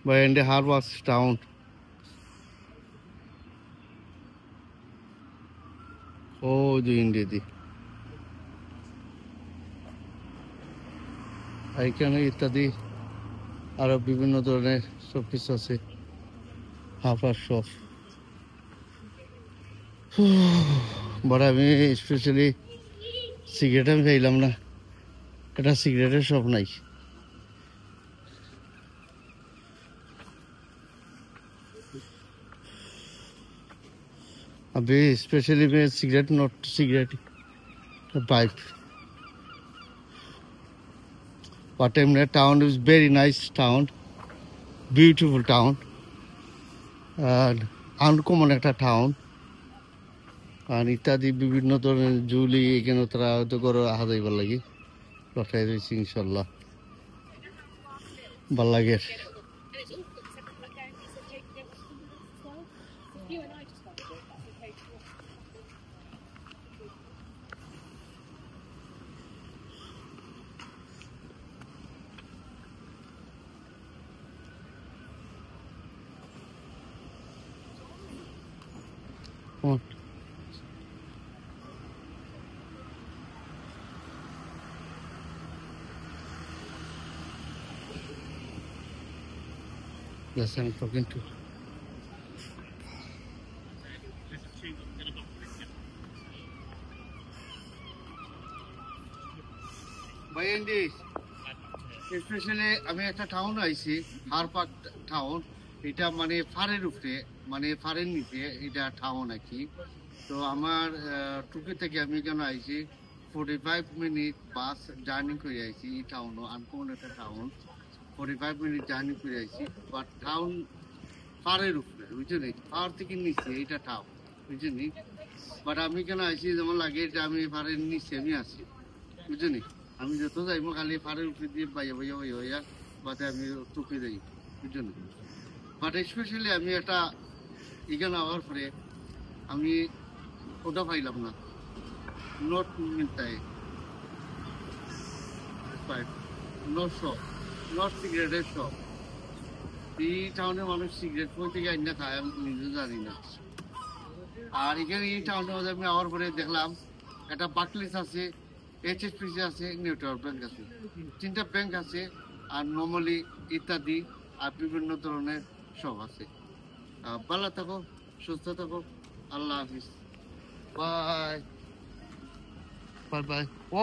Bayende Harvard town. Oh, the India. এখানে ইত্যাদি আরো বিভিন্ন ধরনের শোপিস আছে হাফার শপ বাট আমি স্পেশালি সিগারেট আমি খাইলাম না এটা সিগারেটের শপ নাই अभी स्पेशली मैं cigarette not cigarette pipe Patemne town is very nice town beautiful town and uncommon একটা town আর ইত্যাদি বিভিন্ন ধরনের জুলি এখানে তারা হয়তো করে হাজাইবার লাগি লটাই রয়েছে ইনশাল্লাহ ভাল লাগে Yes, I'm talking to. Bayandi, especially আমি একটা টাউন আইছি হারপাক টাউন এটা মানে ফারের উপরে মানে ফারের নিচে এটা টাউন নাকি তো আমার টুকি থেকে আমি কেন আইছি 45 মিনিট বাস জার্নি করে আইছি এই টাউন আনকমন একটা টাউন 45 মিনিট জার্নি করে আইছি বাট টাউন ফারের উপরে বুঝলি পাহাড় থেকে নিচে এটা টাউন বুঝলি বাট আমি কেন আইছি যেমন লাগে এটা আমি ফারের নিচে আমি আছি বুঝলি আমি যত যাইব খালি ফারের উপরে দিয়ে বাইয়া বাইয়া বাইয়া হইয়া বাতে আমি টুকে যাই বুঝলি বাট স্পেশালি আমি একটা এখানে আওয়ার পরে আমি ওটা পাইলাম না নোট মিলতায় নোট শপ নট সিগারেটের শপ এই টাউনে মানুষ সিগারেট কই থেকে আইনা খায় আমি নিজে জানি না আর এখানে এই টাউনের মধ্যে আমি আওয়ার পরে দেখলাম একটা বাকলিস আছে এইচএসপিসি আছে নেটওয়ার্ক ব্যাংক আছে তিনটা ব্যাংক আছে আর নর্মালি ইত্যাদি আর বিভিন্ন ধরনের সব আছে ভালো থাকো সুস্থ থাকো আল্লাহ হাফিজ বাই বাই বাই ও